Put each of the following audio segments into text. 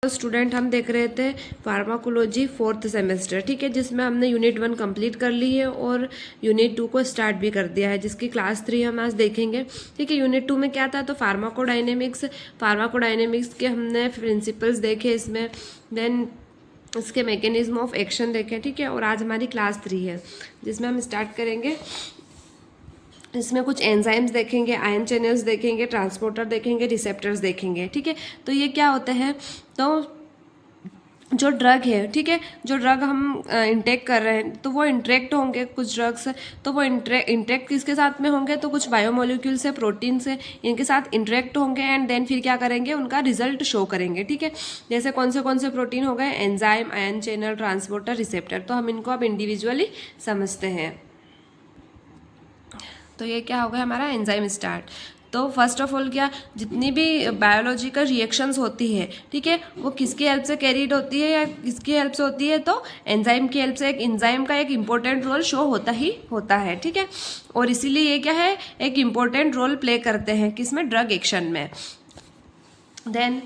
Student हम देख रहे थे फार्माकोलॉजी 4th सेमेस्टर, ठीक है, जिसमें हमने यूनिट 1 कंप्लीट कर ली है और यूनिट 2 को स्टार्ट भी कर दिया है, जिसकी क्लास 3 हम आज देखेंगे। ठीक है, यूनिट 2 में क्या था, तो फार्माकोडायनेमिक्स के हमने प्रिंसिपल्स देखे इसमें, देन इसके मैकेनिज्म ऑफ एक्शन देखे। ठीक है, और आज हमारी क्लास 3 है जिसमें हम स्टार्ट करेंगे। इसमें कुछ एंजाइम्स देखेंगे, आयन चैनल्स देखेंगे, ट्रांसपोर्टर देखेंगे, रिसेप्टर्स देखेंगे। ठीक है, तो ये क्या होते हैं, तो जो ड्रग है, ठीक है, जो ड्रग हम इंटेक कर रहे हैं तो वो इंटरेक्ट होंगे कुछ ड्रग्स, तो वो इंटरेक्ट किसके साथ में होंगे, तो कुछ बायोमोलिक्यूल से, प्रोटीन से, इनके साथ इंटरेक्ट होंगे एंड देन फिर क्या करेंगे, उनका रिजल्ट शो करेंगे। ठीक है, जैसे कौन से प्रोटीन हो गए, enzyme, ion channel, transporter, receptor. तो हम इनको अब इंडिविजुअली समझते हैं। तो ये क्या हो गया हमारा एंजाइम स्टार्ट। तो फर्स्ट ऑफ ऑल क्या, जितनी भी बायोलॉजिकल रिएक्शंस होती है, ठीक है, वो किसकी हेल्प से कैरीड होती है या किसकी हेल्प से होती है, तो एंजाइम की हेल्प से। एक एंजाइम का एक इम्पोर्टेंट रोल शो होता ही होता है। ठीक है, और इसीलिए ये क्या है, एक इम्पोर्टेंट रोल प्ले करते हैं किसमें, ड्रग एक्शन में। Then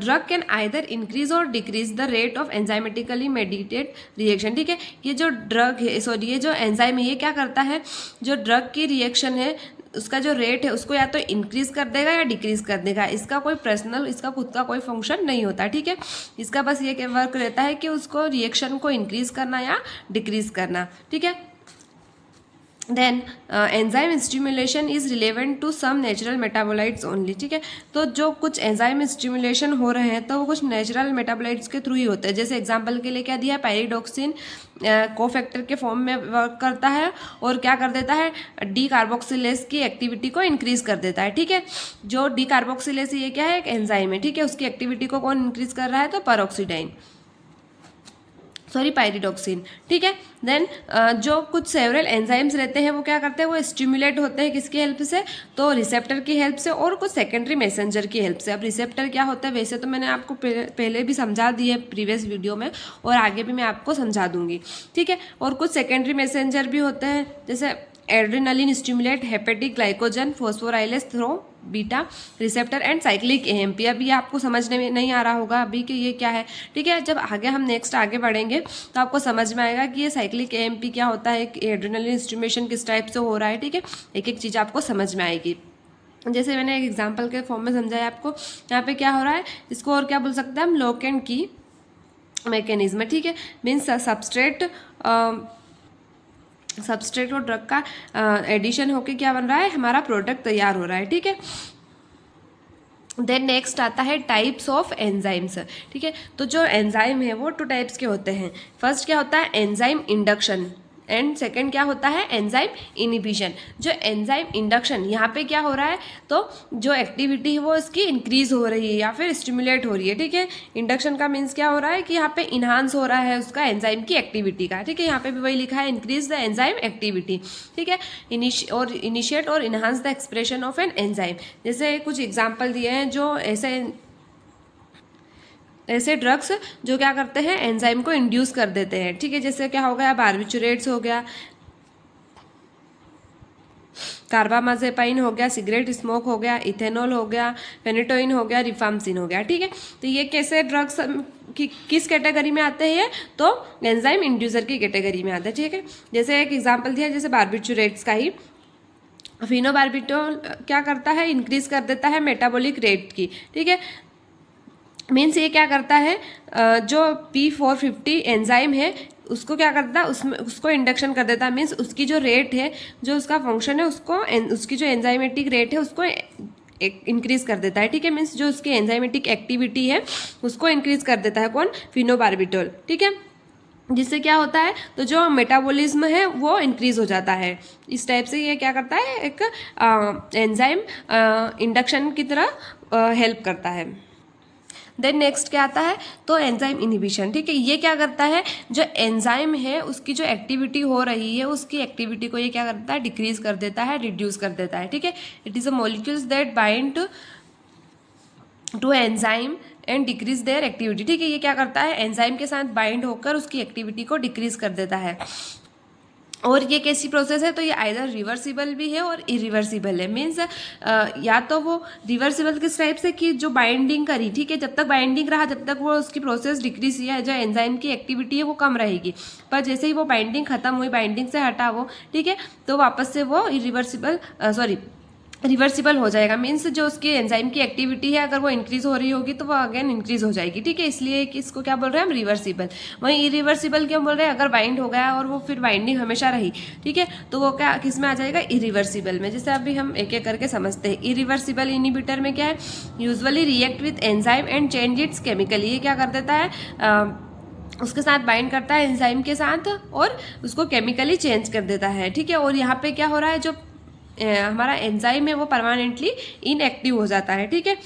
drug can either increase or decrease the rate of enzymatically mediated reaction। ठीक है, ये जो ड्रग है, सॉरी, ये जो एंजाइम है, ये क्या करता है, जो ड्रग की रिएक्शन है उसका जो रेट है उसको या तो इंक्रीज कर देगा या डिक्रीज कर देगा। इसका कोई पर्सनल, इसका खुद का कोई फंक्शन नहीं होता। ठीक है, इसका बस ये वर्क रहता है कि उसको रिएक्शन को इंक्रीज करना या डिक्रीज करना। ठीक है, then enzyme stimulation is relevant to some natural metabolites only. ठीक है, तो जो कुछ एंजाइम स्टिमुलेशन हो रहे हैं तो वो कुछ नेचुरल मेटाबोलाइट्स के थ्रू ही होते हैं। जैसे एग्जांपल के लिए क्या दिया, पायरिडोक्सिन कोफैक्टर के फॉर्म में वर्क करता है और क्या कर देता है, डी कार्बोक्सिलेज की एक्टिविटी को इंक्रीज कर देता है। ठीक है, जो डी कार्बोक्सिलेज ये क्या है, एक एंजाइम है। ठीक है, उसकी एक्टिविटी को कौन इंक्रीज कर रहा है, तो पेरोक्सिडाइन, सॉरी, पायरिडोक्सिन। ठीक है, देन जो कुछ सेवरल एंजाइम्स रहते हैं वो क्या करते हैं, वो स्टिमुलेट होते हैं किसकी हेल्प से, तो रिसेप्टर की हेल्प से और कुछ सेकेंडरी मैसेंजर की हेल्प से। अब रिसेप्टर क्या होता है, वैसे तो मैंने आपको पहले भी समझा दी है प्रीवियस वीडियो में और आगे भी मैं आपको समझा दूंगी। ठीक है, और कुछ सेकेंडरी मैसेंजर भी होते हैं, जैसे adrenaline stimulate hepatic glycogen phosphorylase through beta receptor and cyclic AMP. अभी आपको समझने में नहीं आ रहा होगा अभी कि ये क्या है। ठीक है, जब हम नेक्स्ट आगे बढ़ेंगे तो आपको समझ में आएगा कि ये साइक्लिक एएमपी क्या होता है, एड्रेनालिन स्टिमुलेशन किस टाइप से हो रहा है। ठीक है, एक एक चीज़ आपको समझ में आएगी। जैसे मैंने एक एग्जाम्पल के फॉर्म में समझाया आपको, यहाँ पे क्या हो रहा है, इसको और क्या बोल सकते हैं हम, लॉक एंड की मैकेनिज्म। ठीक है, मीन्स सबस्ट्रेट और ड्रग का एडिशन होके क्या बन रहा है, हमारा प्रोडक्ट तैयार हो रहा है। ठीक है, देन नेक्स्ट आता है टाइप्स ऑफ एंजाइम्स। ठीक है, तो जो एंजाइम है वो 2 टाइप्स के होते हैं। फर्स्ट क्या होता है, एंजाइम इंडक्शन एंड सेकेंड क्या होता है, एंजाइम इनिबिशन। जो एंजाइम इंडक्शन, यहाँ पे क्या हो रहा है, तो जो एक्टिविटी है वो इसकी इंक्रीज हो रही है या फिर स्टिमुलेट हो रही है। ठीक है, इंडक्शन का मीन्स क्या हो रहा है कि यहाँ पे इन्हांस हो रहा है उसका एंजाइम की एक्टिविटी का। ठीक है, यहाँ पे भी वही लिखा है, इंक्रीज द एंजाइम एक्टिविटी। ठीक है, इनिशिएट और enhance the expression of an enzyme. जैसे कुछ एग्जाम्पल दिए हैं जो ऐसे ड्रग्स जो क्या करते हैं, एंजाइम को इंड्यूस कर देते हैं। ठीक है, जैसे क्या हो गया, बार्बिचुरेट्स हो गया, कार्बामाजेपाइन हो गया, सिगरेट स्मोक हो गया, इथेनॉल हो गया, फेनेटोइन हो गया, रिफाम्सिन हो गया। ठीक है, तो ये कैसे ड्रग्स किस कैटेगरी में आते हैं, तो एंजाइम इंड्यूसर की कैटेगरी में आते हैं। ठीक है, जैसे एक एग्जाम्पल दिया, जैसे बार्बिचुरेट्स का ही, फिनोबार्बिटोल क्या करता है, इंक्रीज कर देता है मेटाबॉलिक रेट की। ठीक है, मीन्स ये क्या करता है, जो P450 एंजाइम है उसको क्या करता है, उसको इंडक्शन कर देता है। मीन्स उसकी जो रेट है, जो उसका फंक्शन है, उसकी जो एंजाइमेटिक रेट है उसको इंक्रीज कर देता है। ठीक है, मीन्स जो उसकी एंजाइमेटिक एक्टिविटी है उसको इंक्रीज कर देता है कौन, फिनोबार्बिटोल। ठीक है, जिससे क्या होता है, तो जो मेटाबॉलिज्म है वो इंक्रीज हो जाता है। इस टाइप से ये क्या करता है, एक एंजाइम इंडक्शन की तरह हेल्प करता है। देन नेक्स्ट क्या आता है, तो एंजाइम इनिबिशन। ठीक है, ये क्या करता है, जो एंजाइम है उसकी जो एक्टिविटी हो रही है उसकी एक्टिविटी को ये क्या करता है, डिक्रीज कर देता है, रिड्यूस कर देता है। ठीक है, it is a molecules that bind to enzyme and decrease their activity. ठीक है, ये क्या करता है, एंजाइम के साथ बाइंड होकर उसकी एक्टिविटी को डिक्रीज कर देता है। और ये कैसी प्रोसेस है, तो ये आइदर रिवर्सिबल भी है और इरिवर्सिबल है। मीन्स या तो वो रिवर्सिबल किस टाइप से कि जो बाइंडिंग करी, ठीक है, जब तक बाइंडिंग रहा जब तक वो उसकी प्रोसेस डिक्रीज या जो एंजाइम की एक्टिविटी है वो कम रहेगी, पर जैसे ही वो बाइंडिंग खत्म हुई, बाइंडिंग से हटा वो, ठीक है, तो वापस से वो रिवर्सिबल हो जाएगा। मीन्स जो उसकी एंजाइम की एक्टिविटी है अगर वो इंक्रीज हो रही होगी तो वो अगेन इंक्रीज हो जाएगी, ठीक है, इसलिए कि इसको क्या बोल रहे हैं हम, रिवर्सिबल। वहीं इरिवर्सिबल क्यों बोल रहे हैं, अगर बाइंड हो गया और वो फिर बाइंडिंग हमेशा रही, ठीक है, तो वो क्या किस में आ जाएगा, इरिवर्सिबल में। जैसे अभी हम एक एक करके समझते हैं। इरिवर्सिबल इनिबिटर में क्या है, usually react with enzyme and change it's chemically. ये क्या कर देता है, उसके साथ बाइंड करता है एंजाइम के साथ और उसको केमिकली चेंज कर देता है, ठीक है। और यहाँ पे क्या हो रहा है, जो हमारा एंजाइम है वो परमानेंटली इनएक्टिव हो जाता है, ठीक है।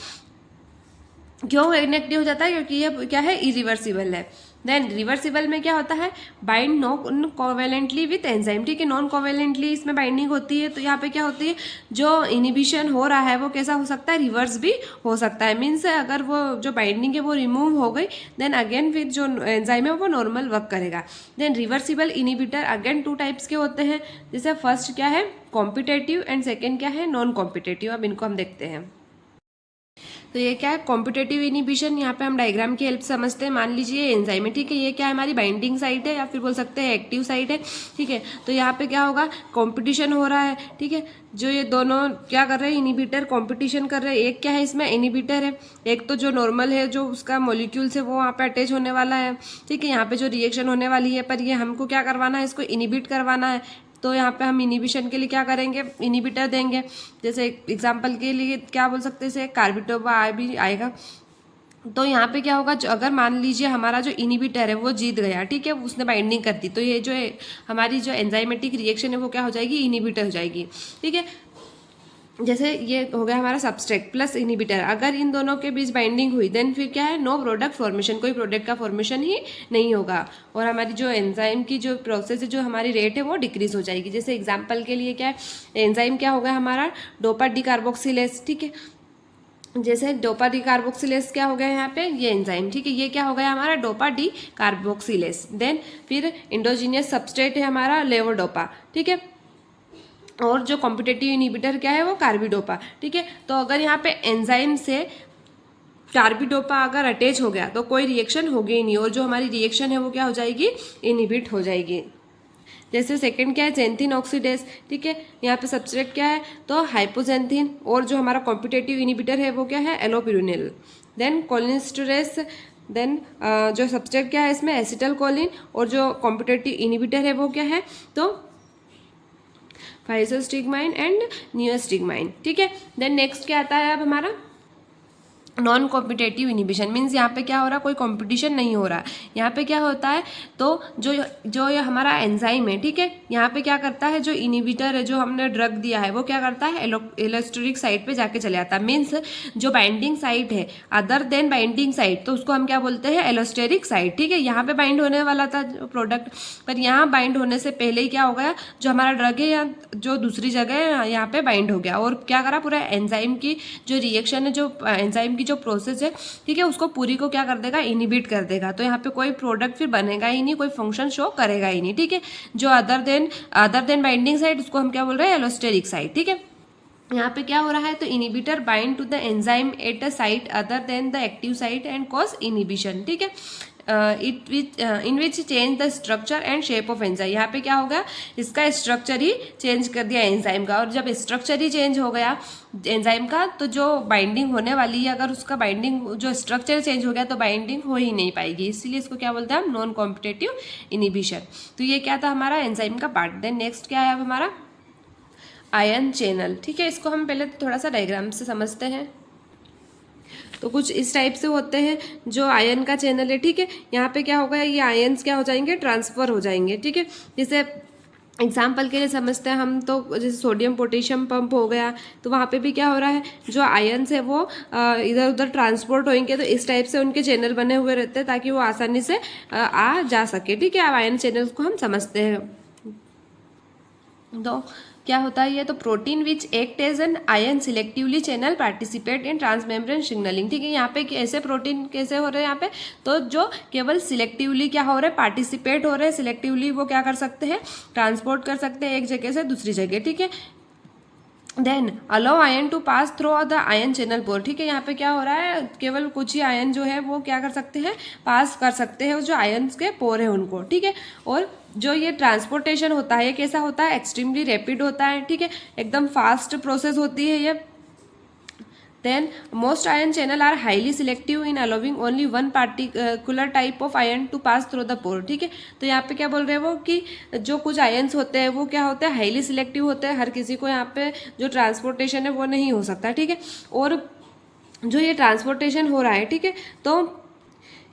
क्यों इनएक्टिव हो जाता है, क्योंकि ये क्या है, इरिवर्सिबल है। देन रिवर्सिबल में क्या होता है, bind non covalently with enzyme, ठीक है, नॉन कोवेलेंटली इसमें बाइंडिंग होती है। तो यहाँ पे क्या होती है, जो इनिबिशन हो रहा है वो कैसा हो सकता है, रिवर्स भी हो सकता है। मीन्स अगर वो जो बाइंडिंग है वो रिमूव हो गई, देन अगेन फिर जो एंजाइम है वो नॉर्मल वर्क करेगा। Then reversible inhibitor again 2 types के होते हैं। जैसे फर्स्ट क्या है, कॉम्पिटेटिव, एंड सेकेंड क्या है, नॉन कॉम्पिटेटिव। अब इनको हम देखते हैं। तो ये क्या है, कॉम्पिटेटिव इनिबिशन। यहाँ पे हम डायग्राम की हेल्प समझते हैं। मान लीजिए एंजाइम है, ठीक है, ये क्या है, हमारी बाइंडिंग साइट है या फिर बोल सकते हैं एक्टिव साइट है, ठीक है। तो यहाँ पे क्या होगा, कॉम्पिटिशन हो रहा है, ठीक है। जो ये दोनों क्या कर रहे हैं, इनिबिटर कॉम्पिटिशन कर रहे हैं। एक क्या है इसमें, इनिबिटर है, एक तो जो नॉर्मल है जो उसका मॉलिक्यूल्स है वो वहाँ पे अटैच होने वाला है, ठीक है। यहाँ पे जो रिएक्शन होने वाली है, पर ये हमको क्या करवाना है, इसको इनिबिट करवाना है। तो यहाँ पे हम इनिबिशन के लिए क्या करेंगे, इनिबिटर देंगे। जैसे एग्जांपल के लिए क्या बोल सकते हैं, जैसे कार्बिटोबा भी आएगा। तो यहाँ पे क्या होगा, जो अगर मान लीजिए हमारा जो इनिबिटर है वो जीत गया, ठीक है, उसने बाइंडिंग कर दी, तो ये जो है हमारी जो एंजाइमेटिक रिएक्शन है वो क्या हो जाएगी, इनिबिटर हो जाएगी, ठीक है। जैसे ये हो गया हमारा सबस्ट्रेट प्लस इनिबिटर। अगर इन दोनों के बीच बाइंडिंग हुई, देन फिर क्या है, नो प्रोडक्ट फॉर्मेशन, कोई प्रोडक्ट का फॉर्मेशन ही नहीं होगा और हमारी जो एंजाइम की जो प्रोसेस है, जो हमारी रेट है वो डिक्रीज हो जाएगी। जैसे एग्जांपल के लिए क्या है, एंजाइम क्या होगा हमारा, डोपा डी कार्बोक्सिलेज, ठीक है। जैसे डोपा डी कार्बोक्सिलेज क्या हो गया यहाँ पे, ये एंजाइम, ठीक है, ये क्या हो गया हमारा, डोपा डी कार्बोक्सिलेज। देन फिर इंडोजीनियस सबस्ट्रेट है हमारा लेवोडोपा, ठीक है। और जो कॉम्पिटेटिव इनिबिटर क्या है वो कार्बिडोपा, ठीक है। तो अगर यहाँ पे एंजाइम से कार्बिडोपा अगर अटैच हो गया तो कोई रिएक्शन होगी ही नहीं, और जो हमारी रिएक्शन है वो क्या हो जाएगी, इनिबिट हो जाएगी। जैसे सेकंड क्या है, जेंथिन ऑक्सीडेज, ठीक है। यहाँ पे सबस्ट्रेट क्या है, तो हाइपोजेंथिन, और जो हमारा कॉम्पिटेटिव इनिबिटर है वो क्या है, एलोपिरुनिल। देन कोलिनेस्टेरेज, देन जो सबस्ट्रेट क्या है इसमें, एसिटल कोलिन, और जो कॉम्पिटेटिव इनिबिटर है वो क्या है, तो फाइजोस्टिग्माइन एंड नियोस्टिग्माइन, ठीक है। देन नेक्स्ट क्या आता है अब हमारा, नॉन कॉम्पिटेटिव इनिबिशन। मीन्स यहाँ पे क्या हो रहा है, कोई कंपटीशन नहीं हो रहा। यहाँ पे क्या होता है, तो जो ये हमारा एंजाइम है, ठीक है, यहाँ पे क्या करता है, जो इनिबिटर है, जो हमने ड्रग दिया है वो क्या करता है, एलोस्टेरिक साइट पे जाके चले जाता है। मीन्स जो बाइंडिंग साइट है अदर देन बाइंडिंग साइट, तो उसको हम क्या बोलते हैं, एलोस्टेरिक साइट, ठीक है। यहाँ पे बाइंड होने वाला था प्रोडक्ट, पर यहाँ बाइंड होने से पहले ही क्या हो गया, जो हमारा ड्रग है या जो दूसरी जगह है यहाँ पे बाइंड हो गया, और क्या करा, पूरा एंजाइम की जो रिएक्शन है, जो एंजाइम की जो प्रोसेस है, ठीक है, उसको पूरी को क्या कर देगा, इनिबिट कर देगा। तो यहाँ पे कोई प्रोडक्ट फिर बनेगा ही नहीं, कोई फंक्शन शो करेगा ही नहीं, ठीक है। जो अदर देन बाइंडिंग साइट, उसको हम क्या बोल रहे हैं, एलोस्टेरिक साइट, ठीक है। यहाँ पे क्या हो रहा है, तो inhibitor bind to the enzyme at a site other than the active site and cause inhibition, ठीक है। In which change the structure and shape of enzyme. यहाँ पे क्या हो गया, इसका स्ट्रक्चर ही चेंज कर दिया एंजाइम का, और जब स्ट्रक्चर ही चेंज हो गया एंजाइम का, तो जो बाइंडिंग होने वाली है, अगर उसका बाइंडिंग जो स्ट्रक्चर चेंज हो गया तो बाइंडिंग हो ही नहीं पाएगी। इसीलिए इसको क्या बोलते हैं हम, नॉन कॉम्पिटेटिव इनिबिशन। तो ये क्या था हमारा एंजाइम का पार्ट। देन नेक्स्ट क्या है अब हमारा, आयन चैनल, ठीक है। इसको हम पहले थोड़ा सा डायग्राम से समझते हैं। तो कुछ इस टाइप से होते हैं जो आयन का चैनल है, ठीक है। यहाँ पे क्या होगा, ये आयन्स क्या हो जाएंगे, ट्रांसफर हो जाएंगे, ठीक है। जैसे एग्जाम्पल के लिए समझते हैं हम, तो जैसे सोडियम पोटेशियम पंप हो गया, तो वहाँ पे भी क्या हो रहा है, जो आयन्स है वो इधर उधर ट्रांसपोर्ट होंगे, तो इस टाइप से उनके चैनल बने हुए रहते हैं ताकि वो आसानी से आ जा सके, ठीक है। अब आयन चैनल्स को हम समझते हैं। क्या होता है ये, तो protein which act as an ion selectively channel participate in transmembrane signalling. ठीक है, यहाँ पे ऐसे प्रोटीन कैसे हो रहे हैं यहाँ पे, तो जो केवल सिलेक्टिवली क्या हो रहे हैं, पार्टिसिपेट हो रहे हैं सिलेक्टिवली, वो क्या कर सकते हैं, ट्रांसपोर्ट कर सकते हैं एक जगह से दूसरी जगह। ठीक है, then allow ion to pass through the ion channel pore. ठीक है, यहाँ पे क्या हो रहा है, केवल कुछ ही आयन जो है वो क्या कर सकते हैं, पास कर सकते हैं जो आयन्स के पोर है उनको। ठीक है, और जो ये ट्रांसपोर्टेशन होता है ये कैसा होता है, एक्सट्रीमली रैपिड होता है। ठीक है, एकदम फास्ट प्रोसेस होती है ये। Then most ion channel are highly selective in allowing only one particular type of ion to pass through the pore। ठीक है, तो यहाँ पे क्या बोल रहे हैं वो कि जो कुछ आयन्स होते हैं वो क्या होते हैं, हाईली सिलेक्टिव होते हैं, हर किसी को यहाँ पे जो ट्रांसपोर्टेशन है वो नहीं हो सकता। ठीक है, और जो ये ट्रांसपोर्टेशन हो रहा है, ठीक है, तो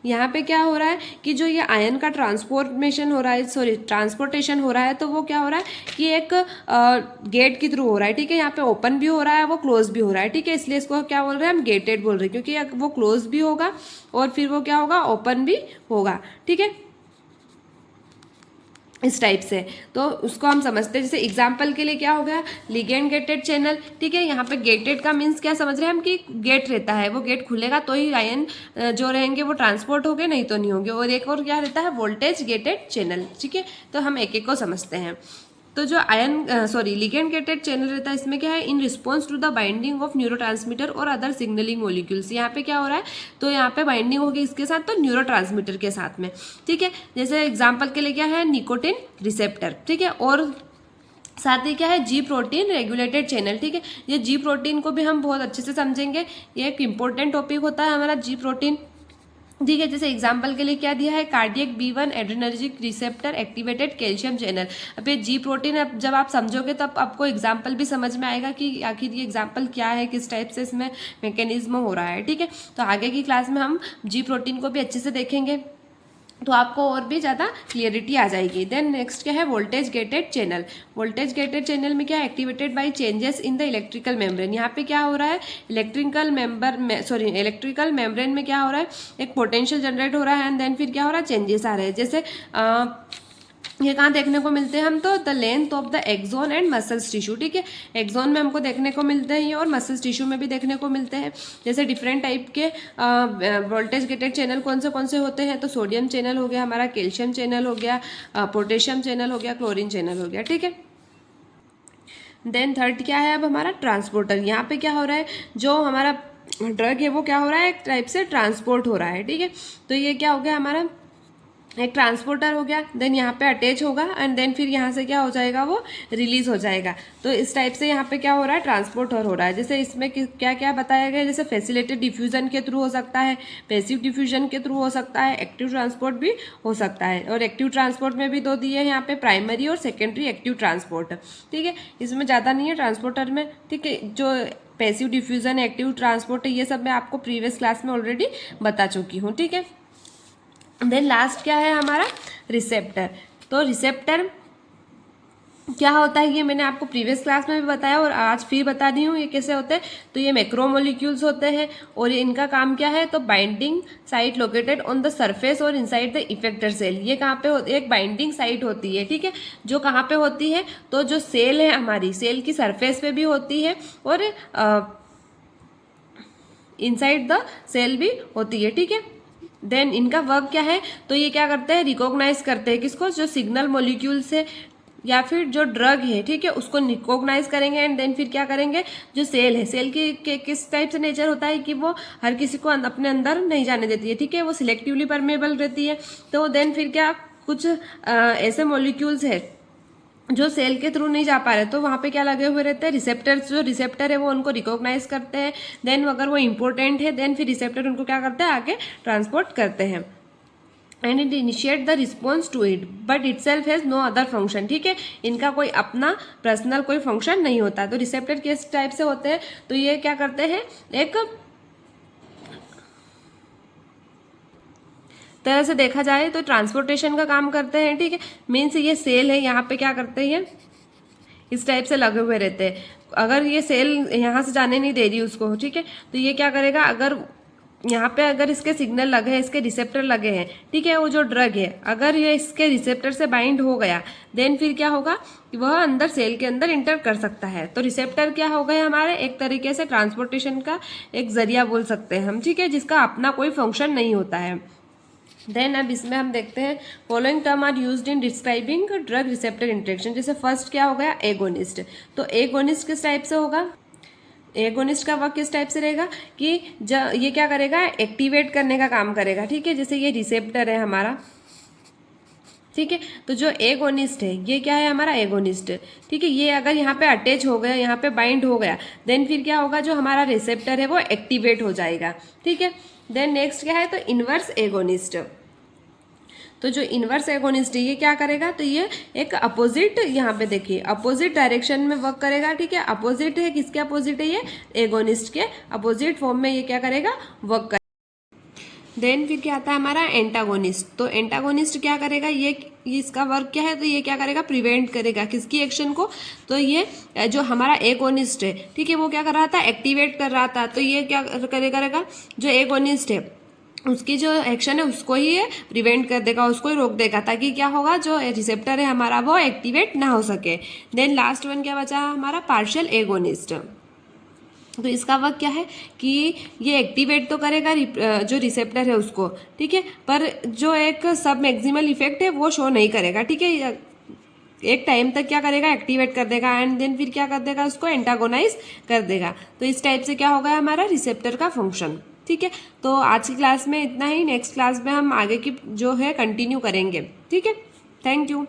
यहाँ पे क्या हो रहा है कि जो ये आयन का ट्रांसपोर्टेशन हो रहा है, सॉरी ट्रांसपोर्टेशन हो रहा है, तो वो क्या हो रहा है कि एक गेट के थ्रू हो रहा है। ठीक है, यहाँ पे ओपन भी हो रहा है, वो क्लोज भी हो रहा है। ठीक है, इसलिए इसको क्या बोल रहे हैं हम, गेटेड बोल रहे हैं, क्योंकि वो क्लोज भी होगा और फिर वो क्या होगा, ओपन भी होगा। ठीक है, इस टाइप से, तो उसको हम समझते हैं। जैसे एग्जाम्पल के लिए क्या हो गया, लिगेंड गेटेड चैनल। ठीक है, यहाँ पे गेटेड का मीन्स क्या समझ रहे हैं हम कि गेट रहता है, वो गेट खुलेगा तो ही आयन जो रहेंगे वो ट्रांसपोर्ट होंगे, नहीं तो नहीं होंगे। और एक और क्या रहता है, वोल्टेज गेटेड चैनल। ठीक है, तो हम एक एक को समझते हैं। तो जो लिगेंड गेटेड चैनल रहता है, इसमें क्या है, in response to the binding of neurotransmitter और अदर सिग्नलिंग मॉलिक्यूल्स। यहाँ पे क्या हो रहा है, तो यहाँ पे बाइंडिंग होगी इसके साथ, तो न्यूरोट्रांसमीटर के साथ में। ठीक है, जैसे एग्जाम्पल के लिए क्या है, निकोटिन रिसेप्टर। ठीक है, और साथ ही क्या है, जी प्रोटीन रेगुलेटेड चैनल। ठीक है, ये जी प्रोटीन को भी हम बहुत अच्छे से समझेंगे, ये एक इंपॉर्टेंट टॉपिक होता है हमारा जी प्रोटीन। ठीक है, जैसे एग्जाम्पल के लिए क्या दिया है, cardiac B1 adrenergic receptor activated calcium channel. अब ये जी प्रोटीन अब जब आप समझोगे तब आपको एग्जाम्पल भी समझ में आएगा कि आखिर ये एग्जाम्पल क्या है, किस टाइप से इसमें मैकेनिज्म हो रहा है। ठीक है, तो आगे की क्लास में हम जी प्रोटीन को भी अच्छे से देखेंगे, तो आपको और भी ज़्यादा क्लियरिटी आ जाएगी। देन नेक्स्ट क्या है, voltage gated channel. Voltage gated channel में क्या है, activated by changes in the electrical membrane. यहाँ पे क्या हो रहा है, इलेक्ट्रिकल मेम्ब्रेन में क्या हो रहा है, एक पोटेंशियल जनरेट हो रहा है, एंड देन फिर क्या हो रहा है, चेंजेस आ रहे हैं। जैसे ये कहाँ देखने को मिलते हैं हम, तो the length of the axon and muscles tissue. ठीक है, एक्सोन में हमको देखने को मिलते हैं ये, और मसल्स टिश्यू में भी देखने को मिलते हैं। जैसे डिफरेंट टाइप के वोल्टेज गेटेड चैनल कौन से होते हैं, तो सोडियम चैनल हो गया हमारा, कैल्शियम चैनल हो गया, पोटेशियम चैनल हो गया, क्लोरीन चैनल हो गया। ठीक है, देन थर्ड क्या है अब हमारा, ट्रांसपोर्टर। यहाँ पे क्या हो रहा है, जो हमारा ड्रग है वो क्या हो रहा है, एक टाइप से ट्रांसपोर्ट हो रहा है। ठीक है, तो ये क्या हो गया हमारा, एक ट्रांसपोर्टर हो गया, देन यहाँ पे अटैच होगा, एंड देन फिर यहाँ से क्या हो जाएगा, वो रिलीज हो जाएगा। तो इस टाइप से यहाँ पे क्या हो रहा है, ट्रांसपोर्टर हो रहा है। जैसे इसमें क्या क्या बताया गया, जैसे फैसिलिटेड डिफ्यूजन के थ्रू हो सकता है, पैसिव डिफ्यूजन के थ्रू हो सकता है, एक्टिव ट्रांसपोर्ट भी हो सकता है। और एक्टिव ट्रांसपोर्ट में भी दो दिए हैं यहाँ पे, प्राइमरी और सेकेंडरी एक्टिव ट्रांसपोर्ट। ठीक है, इसमें ज़्यादा नहीं है ट्रांसपोर्टर में। ठीक है, जो पैसिव डिफ्यूजन, एक्टिव ट्रांसपोर्ट, ये सब मैं आपको प्रीवियस क्लास में ऑलरेडी बता चुकी हूँ। ठीक है, देन लास्ट क्या है हमारा, रिसेप्टर। तो रिसेप्टर क्या होता है, ये मैंने आपको प्रीवियस क्लास में भी बताया और आज फिर बता दी हूँ ये कैसे होते हैं। तो ये मैक्रोमोलिक्यूल्स होते हैं, और ये इनका काम क्या है, तो binding site located on the surface और इनसाइड द इफेक्टर सेल। ये कहाँ पे होती है, एक बाइंडिंग साइट होती है। ठीक है, जो कहाँ पे होती है, तो जो सेल है हमारी, सेल की सरफेस पे भी होती है, और इनसाइड द सेल भी होती है। ठीक है, देन इनका वर्क क्या है, तो ये क्या करते हैं, रिकॉग्नाइज करते हैं किसको, जो सिग्नल मॉलिक्यूल से या फिर जो ड्रग है, ठीक है, उसको रिकॉग्नाइज करेंगे, एंड देन फिर क्या करेंगे, जो सेल है, सेल की किस टाइप से नेचर होता है कि वो हर किसी को अपने अंदर नहीं जाने देती है। ठीक है, वो सिलेक्टिवली परमेबल रहती है। तो देन फिर क्या, कुछ ऐसे मॉलिक्यूल्स है जो सेल के थ्रू नहीं जा पा रहे, तो वहाँ पे क्या लगे हुए रहते हैं, रिसेप्टर्स। जो रिसेप्टर है वो उनको रिकॉग्नाइज करते हैं, देन अगर वो इंपॉर्टेंट है, देन फिर रिसेप्टर उनको क्या करते हैं, आगे ट्रांसपोर्ट करते हैं, and it initiate the response to it, but itself has no other function. ठीक है, इनका कोई अपना पर्सनल कोई फंक्शन नहीं होता। तो रिसेप्टर किस टाइप से होते हैं, तो ये क्या करते हैं, एक तरह से देखा जाए तो ट्रांसपोर्टेशन का काम करते हैं। ठीक है, मीन्स ये सेल है, यहाँ पे क्या करते हैं, इस टाइप से लगे हुए रहते हैं। अगर ये सेल यहाँ से जाने नहीं दे रही उसको, ठीक है, तो ये क्या करेगा, अगर यहाँ पे अगर इसके सिग्नल लगे हैं, इसके रिसेप्टर लगे हैं, ठीक है, वो जो ड्रग है अगर ये इसके रिसेप्टर से बाइंड हो गया देन फिर क्या होगा कि वह अंदर सेल के अंदर इंटर कर सकता है। तो रिसेप्टर क्या हो गए हमारे, एक तरीके से ट्रांसपोर्टेशन का एक जरिया बोल सकते हैं हम, ठीक है, जिसका अपना कोई फंक्शन नहीं होता है। देन अब इसमें हम देखते हैं following term are used in describing drug receptor interaction. जैसे फर्स्ट क्या हो गया, एगोनिस्ट। तो एगोनिस्ट किस टाइप से होगा, एगोनिस्ट का वर्क किस टाइप से रहेगा कि ये क्या करेगा, एक्टिवेट करने का काम करेगा, ठीक है। जैसे ये रिसेप्टर है हमारा, ठीक है, तो जो एगोनिस्ट है ये क्या है हमारा एगोनिस्ट, ठीक है, ये अगर यहाँ पे अटैच हो गया, यहाँ पे बाइंड हो गया देन फिर क्या होगा, जो हमारा रिसेप्टर है वो एक्टिवेट हो जाएगा, ठीक है। देन नेक्स्ट क्या है, तो इनवर्स एगोनिस्ट। तो जो इनवर्स एगोनिस्ट है ये क्या करेगा, तो ये एक अपोजिट, यहाँ पे देखिए अपोजिट डायरेक्शन में वर्क करेगा, ठीक है। अपोजिट है, किसके अपोजिट है, ये एगोनिस्ट के अपोजिट फॉर्म में ये क्या करेगा, वर्क करेगा। देन फिर क्या आता है हमारा एंटागोनिस्ट। तो एंटागोनिस्ट क्या करेगा, ये इसका वर्क क्या है, तो ये क्या करेगा, प्रिवेंट करेगा किसकी एक्शन को, तो ये जो हमारा एगोनिस्ट है, ठीक है, वो क्या कर रहा था, एक्टिवेट कर रहा था, तो ये क्या करेगा, जो एगोनिस्ट है उसकी जो एक्शन है उसको ही ये प्रिवेंट कर देगा, उसको ही रोक देगा, ताकि क्या होगा, जो रिसेप्टर है हमारा वो एक्टिवेट ना हो सके। देन लास्ट वन क्या बचा हमारा, पार्शियल एगोनिस्ट। तो इसका वर्क क्या है कि ये एक्टिवेट तो करेगा जो रिसेप्टर है उसको, ठीक है, पर जो एक सब मैक्सिमल इफेक्ट है वो शो नहीं करेगा, ठीक है। एक टाइम तक क्या करेगा, एक्टिवेट कर देगा एंड देन फिर क्या कर देगा, उसको एंटागोनाइज कर देगा। तो इस टाइप से क्या होगा हमारा रिसेप्टर का फंक्शन, ठीक है। तो आज की क्लास में इतना ही, नेक्स्ट क्लास में हम आगे की जो है कंटिन्यू करेंगे, ठीक है। Thank you.